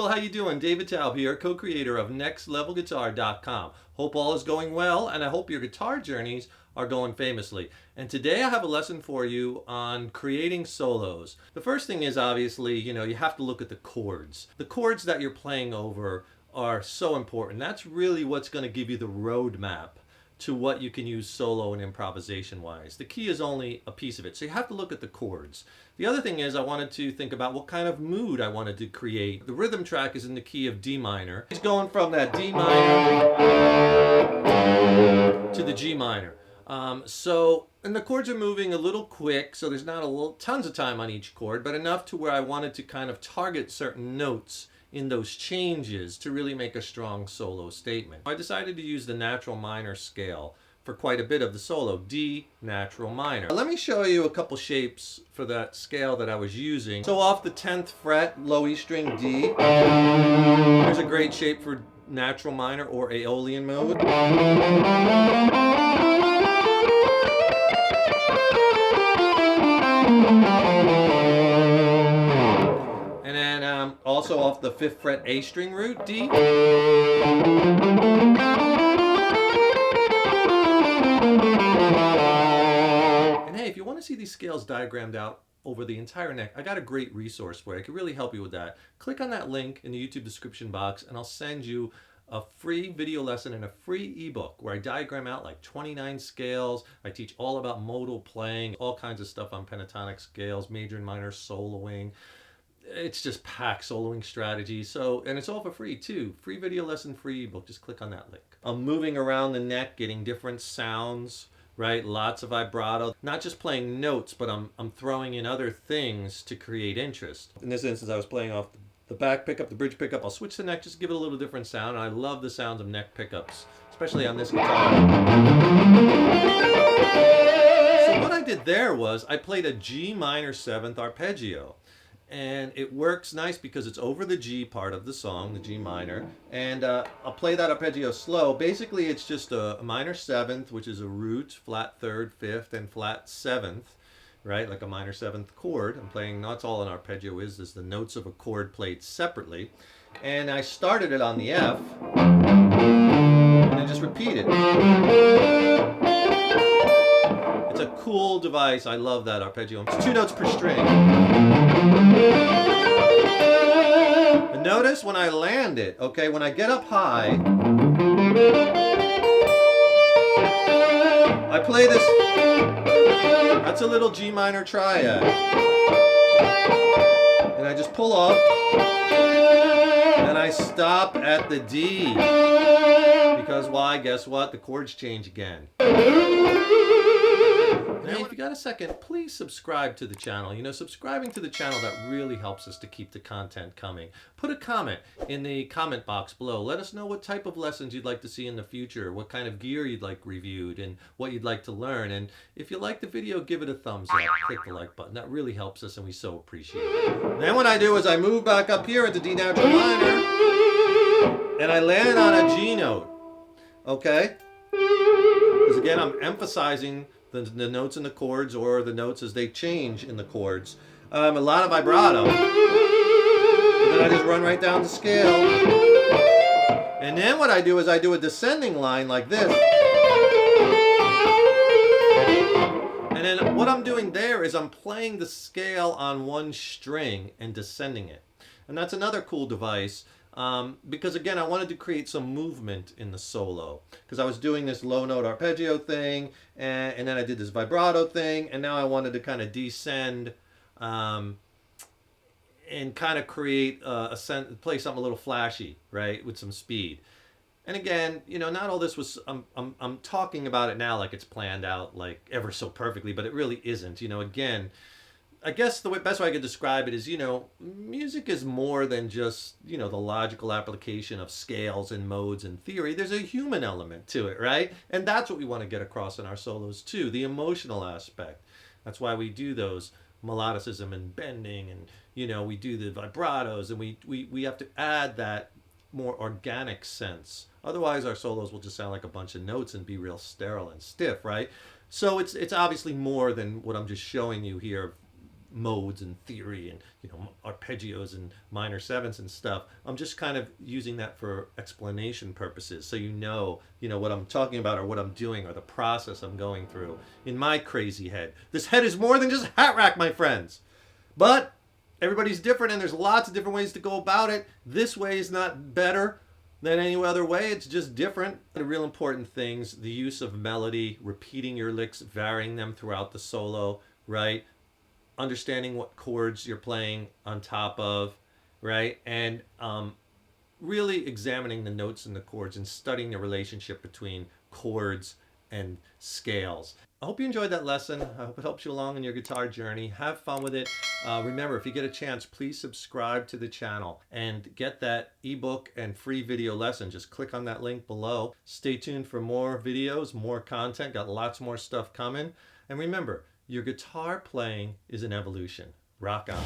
How you doing? David Taub here, co-creator of NextLevelGuitar.com. Hope all is going well, and I hope your guitar journeys are going famously. And today I have a lesson for you on creating solos. The first thing is obviously, you have to look at the chords. The chords that you're playing over are so important. That's really what's going to give you the roadmap to what you can use solo and improvisation wise. The key is only a piece of it, so you have to look at the chords. The other thing is I wanted to think about what kind of mood I wanted to create. The rhythm track is in the key of D minor. It's going from that D minor to the G minor. And the chords are moving a little quick, so there's not tons of time on each chord, but enough to where I wanted to kind of target certain notes in those changes to really make a strong solo statement. I decided to use the natural minor scale for quite a bit of the solo, D natural minor. Let me show you a couple shapes for that scale that I was using. So off the 10th fret, low E string D, there's a great shape for natural minor or Aeolian mode. Also off the 5th fret A string root, D. And hey, if you want to see these scales diagrammed out over the entire neck, I got a great resource for you. I can really help you with that. Click on that link in the YouTube description box and I'll send you a free video lesson and a free ebook where I diagram out like 29 scales. I teach all about modal playing, all kinds of stuff on pentatonic scales, major and minor soloing. It's just packed soloing strategy. And it's all for free too. Free video lesson, free ebook. Just click on that link. I'm moving around the neck, getting different sounds, right? Lots of vibrato. Not just playing notes, but I'm throwing in other things to create interest. In this instance, I was playing off the back pickup, the bridge pickup. I'll switch the neck, just give it a little different sound. And I love the sounds of neck pickups, especially on this guitar. So what I did there was I played a G minor 7th arpeggio. And it works nice because it's over the G part of the song, the G minor. And I'll play that arpeggio slow. Basically, it's just a minor 7th, which is a root, flat 3rd, 5th, and flat 7th, right? Like a minor 7th chord. I'm playing, that's all an arpeggio is the notes of a chord played separately. And I started it on the F, and I just repeat it. It's a cool device. I love that arpeggio. It's 2 notes per string. And notice when I land it, okay, when I get up high, I play this, that's a little G minor triad. And I just pull up, and I stop at the D. Because why? Guess what? The chords change again. Now, if you got a second, please subscribe to the channel. Subscribing to the channel, that really helps us to keep the content coming. Put a comment in the comment box below. Let us know what type of lessons you'd like to see in the future, what kind of gear you'd like reviewed, and what you'd like to learn. And if you like the video, give it a thumbs up. Click the like button. That really helps us, and we so appreciate it. Then what I do is I move back up here into D natural minor, and I land on a G note. Okay? Because again, I'm emphasizing the notes in the chords, or the notes as they change in the chords. A lot of vibrato. And then I just run right down the scale. And then what I do is I do a descending line like this. And then what I'm doing there is I'm playing the scale on one string and descending it. And that's another cool device. Because again, I wanted to create some movement in the solo, because I was doing this low note arpeggio thing, and then I did this vibrato thing, and now I wanted to kind of descend and kind of create play something a little flashy, right, with some speed. And again, not all this was. I'm talking about it now like it's planned out like ever so perfectly, but it really isn't. Again, I guess the best way I could describe it is, music is more than just, the logical application of scales and modes and theory. There's a human element to it, right? And that's what we want to get across in our solos too, the emotional aspect. That's why we do those melodicism and bending, and, we do the vibratos, and we have to add that more organic sense. Otherwise, our solos will just sound like a bunch of notes and be real sterile and stiff, right? So it's obviously more than what I'm just showing you here, modes and theory and arpeggios and minor sevenths and stuff. I'm just kind of using that for explanation purposes, so what I'm talking about or what I'm doing or the process I'm going through in my crazy head. This head is more than just a hat rack, my friends. But everybody's different, and there's lots of different ways to go about it. This way is not better than any other way. It's just different. The real important things: the use of melody, repeating your licks, varying them throughout the solo, right? Understanding what chords you're playing on top of, right? And really examining the notes and the chords and studying the relationship between chords and scales. I hope you enjoyed that lesson. I hope it helps you along in your guitar journey. Have fun with it. Remember, if you get a chance, please subscribe to the channel and get that ebook and free video lesson. Just click on that link below. Stay tuned for more videos, more content. Got lots more stuff coming. And remember, your guitar playing is an evolution. Rock on.